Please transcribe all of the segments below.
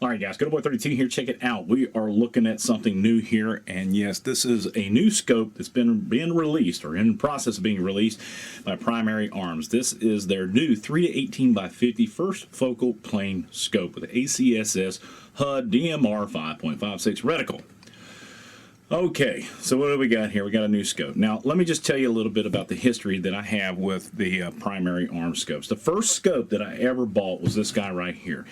All right, guys, Good Boy 32 here. Check it out. We are looking at something new here, and yes, this is a new scope that's been released or in the process of being released by Primary Arms. This is their new 3 to 18 by 50 first focal plane scope with ACSS HUD DMR 5.56 reticle. Okay, so what do we got here? We got a new scope. Now, let me just tell you a little bit about the history that I have with the Primary Arms scopes. The first scope that I ever bought was this guy right here.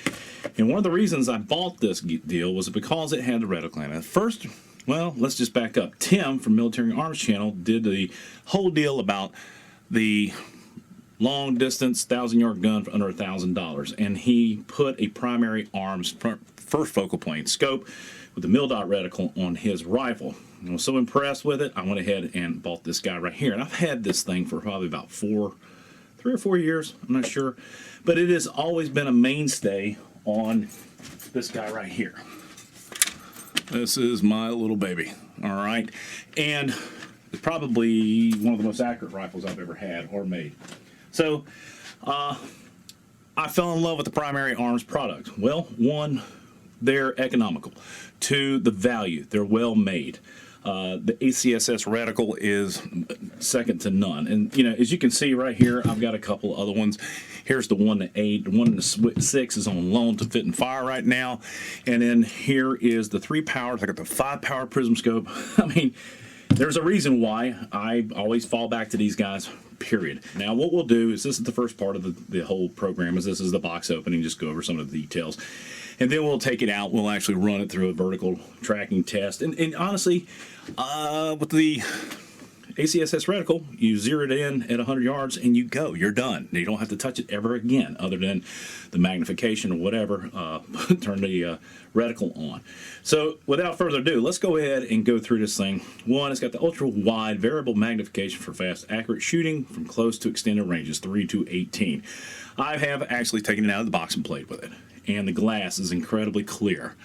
And one of the reasons I bought this deal was because it had the reticle in it. First, well, let's just back up. Tim from Military Arms Channel did the whole deal about the long distance 1,000-yard gun for under $1,000. And he put a Primary Arms first focal plane scope with the mil-dot reticle on his rifle. I was so impressed with it, I went ahead and bought this guy right here. And I've had this thing for probably about 3 or 4 years, I'm not sure. But it has always been a mainstay on this guy right here. This is my little baby, all right? And it's probably one of the most accurate rifles I've ever had or made. So, I fell in love with the Primary Arms product. Well, one, they're economical. Two, the value. They're well made. The ACSS reticle is second to none. And, you know, as you can see right here, I've got a couple other ones. Here's the 1 to 8. The 1 to 6 is on loan to Fit and Fire right now. And then here is the 3 powers. I got the 5 power prism scope. I mean, there's a reason why I always fall back to these guys, period. Now, what we'll do is, this is the first part of the whole program, is this is the box opening, just go over some of the details. And then we'll take it out, we'll actually run it through a vertical tracking test. And honestly, with the ACSS reticle, you zero it in at 100 yards and you go, you're done. You don't have to touch it ever again, other than the magnification or whatever, turn the reticle on. So without further ado, let's go ahead and go through this thing. One, it's got the ultra wide variable magnification for fast, accurate shooting from close to extended ranges, 3 to 18. I have actually taken it out of the box and played with it. And the glass is incredibly clear.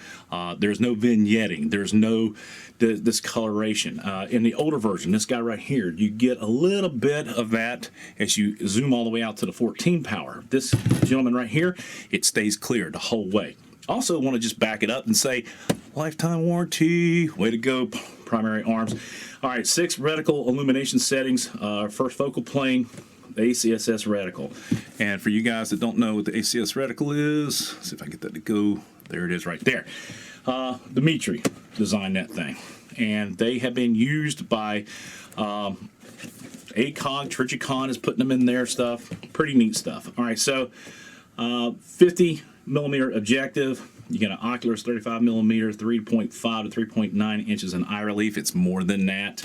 There's no vignetting. There's no discoloration. In the older version, this guy right here, you get a little bit of that as you zoom all the way out to the 14 power. This gentleman right here, it stays clear the whole way. Also want to just back it up and say, lifetime warranty. Way to go, Primary Arms. All right, 6 reticle illumination settings. First focal plane. The ACSS reticle. And for you guys that don't know what the ACSS reticle is, let's see if I can get that to go. There it is right there. Dimitri designed that thing. And they have been used by ACOG, Trichicon is putting them in their stuff. Pretty neat stuff. All right, so 50 millimeter objective. You get an Oculus 35 millimeter, 3.5 to 3.9 inches in eye relief. It's more than that.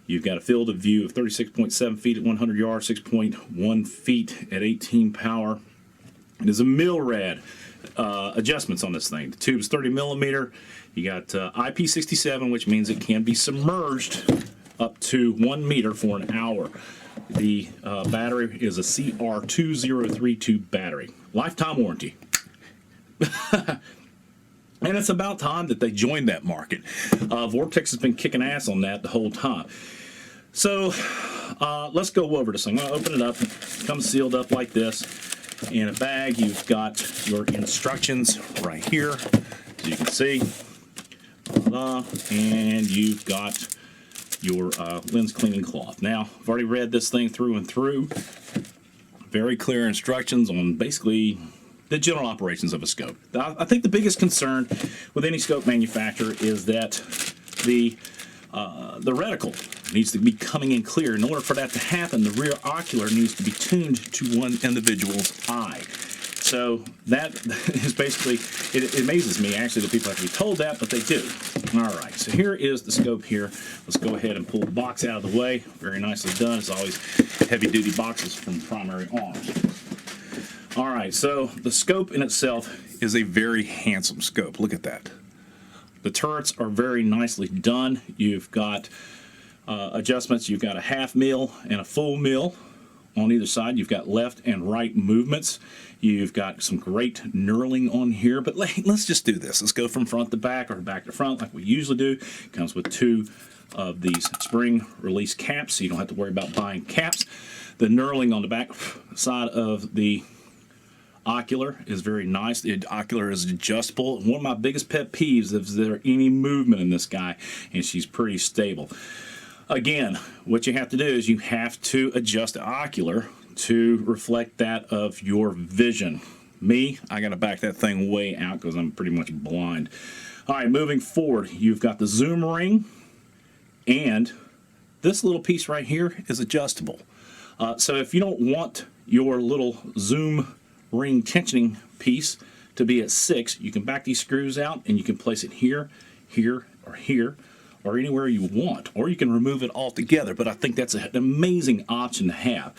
You've got a field of view of 36.7 feet at 100 yards, 6.1 feet at 18 power. It is a MILRAD adjustments on this thing. The tube is 30 millimeter. You got IP67, which means it can be submerged up to 1 meter for an hour. The battery is a CR2032 battery. Lifetime warranty. And it's about time that they joined that market. Vortex has been kicking ass on that the whole time. So let's go over this thing. I'm going to open it up. It comes sealed up like this. In a bag, you've got your instructions right here, as you can see. And you've got your lens cleaning cloth. Now, I've already read this thing through and through. Very clear instructions on basically the general operations of a scope. I think the biggest concern with any scope manufacturer is that the reticle needs to be coming in clear. In order for that to happen, the rear ocular needs to be tuned to one individual's eye. So that is basically, it amazes me actually that people have to be told that, but they do. All right, so here is the scope here. Let's go ahead and pull the box out of the way. Very nicely done. It's always heavy-duty boxes from Primary Arms. All right, so the scope in itself is a very handsome scope. Look at that. The turrets are very nicely done. You've got adjustments. You've got a half mil and a full mil on either side. You've got left and right movements. You've got some great knurling on here. But let's just do this. Let's go from front to back or back to front like we usually do. Comes with 2 of these spring release caps, so you don't have to worry about buying caps. The knurling on the back side of the Ocular is very nice. The ocular is adjustable. One of my biggest pet peeves is there any movement in this guy, and she's pretty stable. Again, what you have to do is you have to adjust the ocular to reflect that of your vision. Me, I got to back that thing way out because I'm pretty much blind. All right, moving forward, you've got the zoom ring, and this little piece right here is adjustable. So if you don't want your little zoom ring tensioning piece to be at 6, you can back these screws out and you can place it here, here, or anywhere you want, or you can remove it altogether. But I think that's an amazing option to have,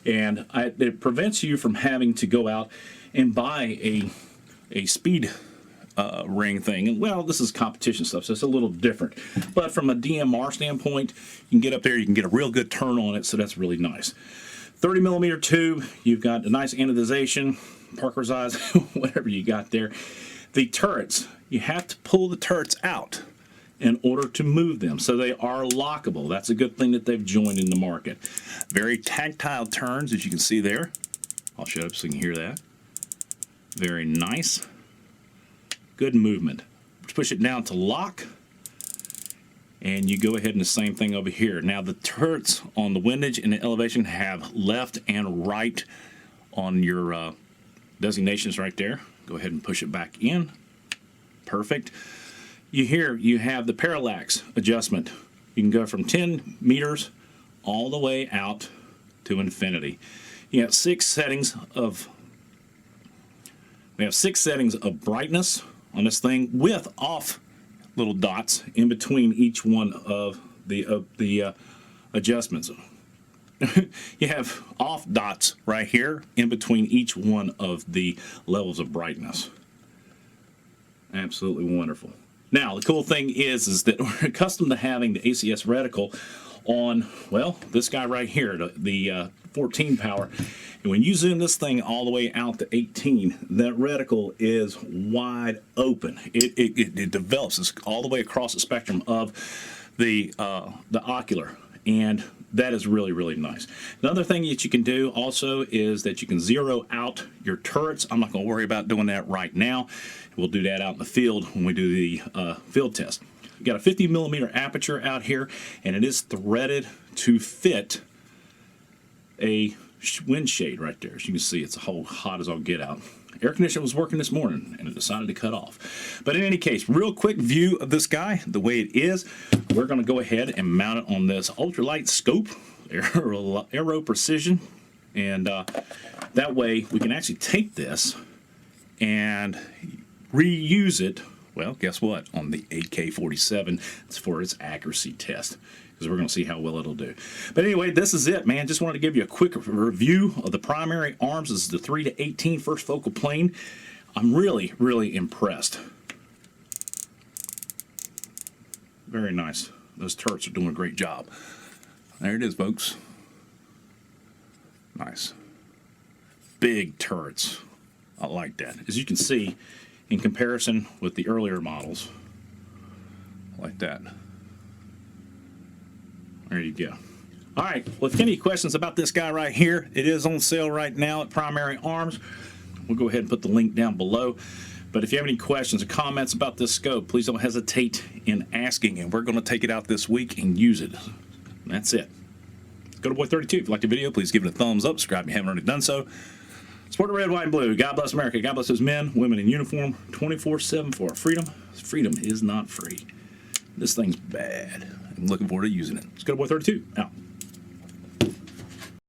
and it prevents you from having to go out and buy a speed ring thing. And well, this is competition stuff, so it's a little different. But from a DMR standpoint, you can get up there, you can get a real good turn on it, so that's really nice. 30mm tube, you've got a nice anodization, Parker's eyes, whatever you got there. The turrets, you have to pull the turrets out in order to move them, so they are lockable. That's a good thing that they've joined in the market. Very tactile turns, as you can see there. I'll shut up so you can hear that. Very nice. Good movement. Push it down to lock, and you go ahead and the same thing over here. Now the turrets on the windage and the elevation have left and right on your designations right there. Go ahead and push it back in. Perfect. You have the parallax adjustment. You can go from 10 meters all the way out to infinity. You have 6 settings of brightness on this thing with off little dots in between each one of the adjustments. You have off dots right here in between each one of the levels of brightness. Absolutely wonderful. Now, the cool thing is that we're accustomed to having the ACSS reticle on, well, this guy right here, the 14 power. And when you zoom this thing all the way out to 18, that reticle is wide open. It develops all the way across the spectrum of the ocular, and that is really, really nice. Another thing that you can do also is that you can zero out your turrets. I'm not going to worry about doing that right now. We'll do that out in the field when we do the field test. We've got a 50mm aperture out here, and it is threaded to fit a wind shade right there. As you can see, it's hot as all get out. Air conditioner was working this morning, and it decided to cut off. But in any case, real quick view of this guy, the way it is. We're going to go ahead and mount it on this ultralight scope, Aero Precision, and that way we can actually take this and reuse it. Well, guess what? On the AK-47, it's for its accuracy test, because we're going to see how well it'll do. But anyway, this is it, man. Just wanted to give you a quick review of the primary arms. This is the 3 to 18 first focal plane. I'm really, really impressed. Very nice. Those turrets are doing a great job. There it is, folks. Nice. Big turrets. I like that. As you can see, in comparison with the earlier models, like that. There you go. All right, well, if you have any questions about this guy right here, it is on sale right now at Primary Arms. We'll go ahead and put the link down below. But if you have any questions or comments about this scope, please don't hesitate in asking, and we're going to take it out this week and use it. And that's it. Go to Boy32. If you liked the video, please give it a thumbs up. Subscribe if you haven't already done so. Support the red, white, and blue. God bless America. God bless those men, women in uniform, 24/7 for our freedom. Freedom is not free. This thing's bad. I'm looking forward to using it. Let's go to Boy32. Out.